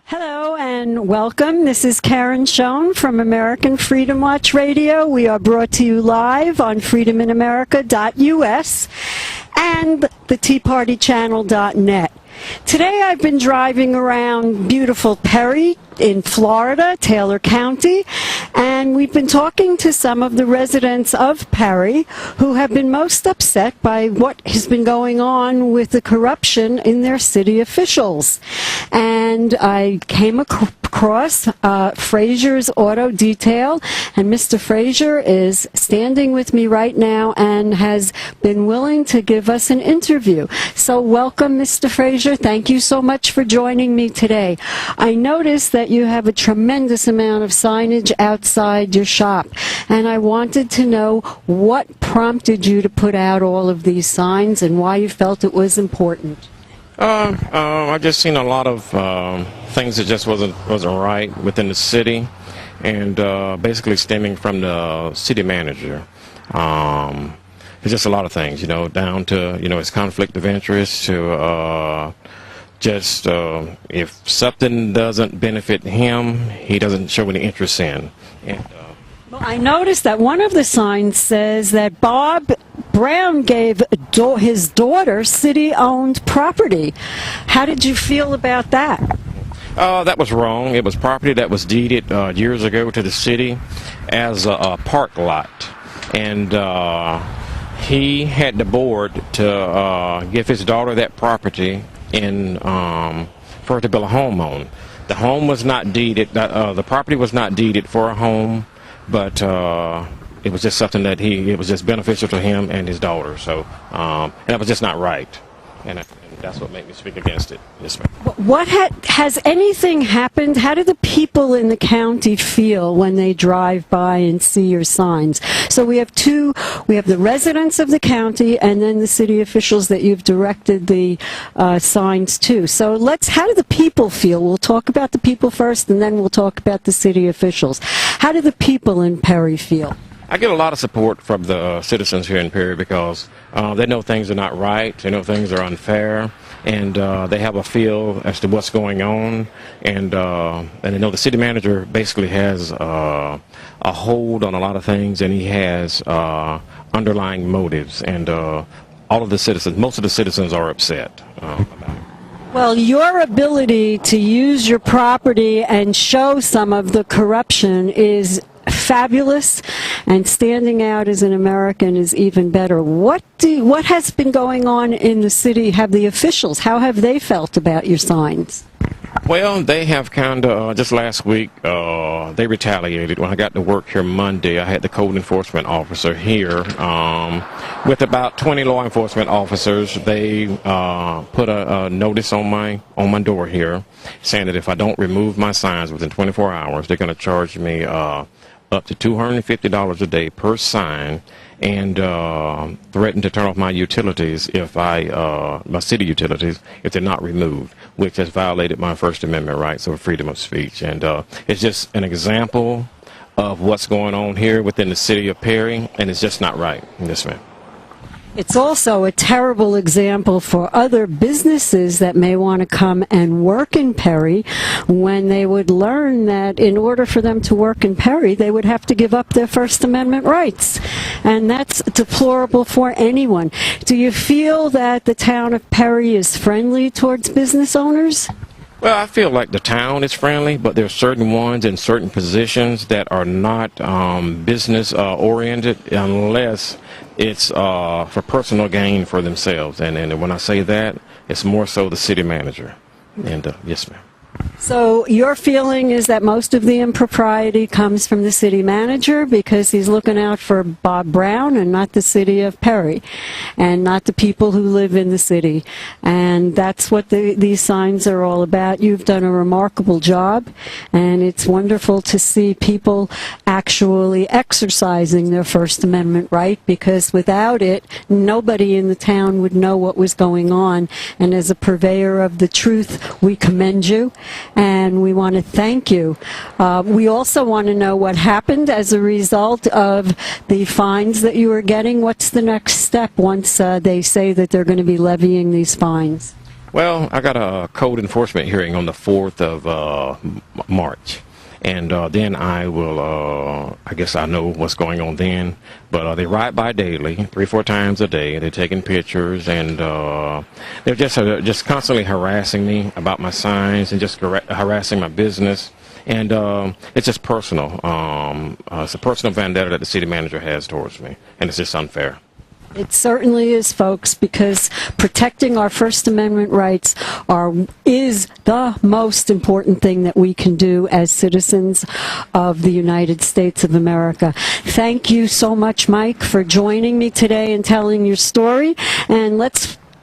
Hello and welcome. This is Karen Schoen from American Freedom Watch Radio. We are brought to you live on freedominamerica.us and the teapartychannel.net. Today I've been driving around beautiful Perry in Florida, Taylor County, and we've been talking to some of the residents of Perry who have been most upset by what has been going on with the corruption in their city officials. And I came across Frazier's Auto Detail, and Mr. Frazier is standing with me right now and has been willing to give us an interview. So welcome, Mr. Frazier. Thank you so much for joining me today. I noticed that you have a tremendous amount of signage outside your shop, and I wanted to know what prompted you to put out all of these signs and why you felt it was important. I just seen a lot of things that just wasn't right within the city, and basically stemming from the city manager. It's just a lot of things, down to his conflict of interest to if something doesn't benefit him, he doesn't show any interest in. And, well, I noticed that one of the signs says that Bob Brown gave his daughter city-owned property. How did you feel about that? That was wrong. It was property that was deeded years ago to the city as a park lot. And he had the board to give his daughter that property for her to build a home on. The home was not deeded. The property was not deeded for a home, but it was just something that it was just beneficial to him and his daughter. So, and that was just not right, and that's what made me speak against it. Yes, ma'am. Has anything happened? How do the people in the county feel when they drive by and see your signs? So we have the residents of the county and then the city officials that you've directed the signs to. So how do the people feel? We'll talk about the people first, and then we'll talk about the city officials. How do the people in Perry feel? I get a lot of support from the citizens here in Perry because they know things are not right, they know things are unfair, and they have a feel as to what's going on, and they know the city manager basically has a hold on a lot of things, and he has underlying motives, and most of the citizens are upset about it. Well, your ability to use your property and show some of the corruption is fabulous, and standing out as an American is even better. What has been going on in the city? How have they felt about your signs? Well, they have kind of, just last week, they retaliated. When I got to work here Monday, I had the code enforcement officer here with about 20 law enforcement officers. They put a notice on my door here saying that if I don't remove my signs within 24 hours, they're going to charge me up to $250 a day per sign, and threaten to turn off my utilities my city utilities, if they're not removed, which has violated my First Amendment rights of freedom of speech. And it's just an example of what's going on here within the city of Perry, and it's just not right. Yes, ma'am. It's also a terrible example for other businesses that may want to come and work in Perry, when they would learn that in order for them to work in Perry, they would have to give up their First Amendment rights. And that's deplorable for anyone. Do you feel that the town of Perry is friendly towards business owners? Well, I feel like the town is friendly, but there are certain ones in certain positions that are not business oriented unless it's for personal gain for themselves. And when I say that, it's more so the city manager. And yes, ma'am. So your feeling is that most of the impropriety comes from the city manager because he's looking out for Bob Brown and not the city of Perry and not the people who live in the city. And that's what these signs are all about. You've done a remarkable job, and it's wonderful to see people actually exercising their First Amendment right, because without it, nobody in the town would know what was going on. And as a purveyor of the truth, we commend you. And we want to thank you. We also want to know what happened as a result of the fines that you were getting. What's the next step once they say that they're going to be levying these fines? Well, I got a code enforcement hearing on the 4th of March. And then I will, I guess I know what's going on then. But they ride by daily, 3-4 times a day. They're taking pictures, and they're just constantly harassing me about my signs and just harassing my business. And it's just personal. It's a personal vendetta that the city manager has towards me, and it's just unfair. It certainly is, folks, because protecting our First Amendment rights is the most important thing that we can do as citizens of the United States of America. Thank you so much, Mike, for joining me today and telling your story. And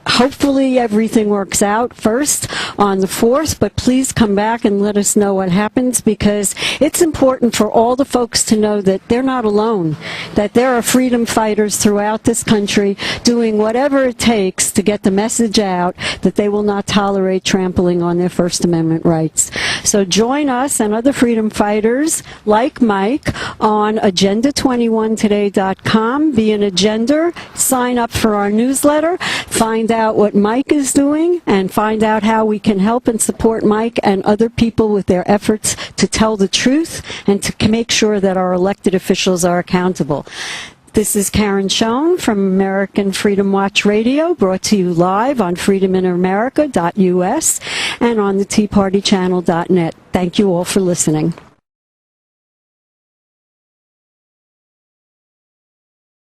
hopefully everything works out first on the 4th, but please come back and let us know what happens, because it's important for all the folks to know that they're not alone, that there are freedom fighters throughout this country doing whatever it takes to get the message out that they will not tolerate trampling on their First Amendment rights. So join us and other freedom fighters like Mike on agenda21today.com. Be an agender, sign up for our newsletter, find out what Mike is doing, and find out how we can help and support Mike and other people with their efforts to tell the truth and to make sure that our elected officials are accountable. This is Karen Schoen from American Freedom Watch Radio, brought to you live on freedominamerica.us and on the teapartychannel.net. Thank you all for listening.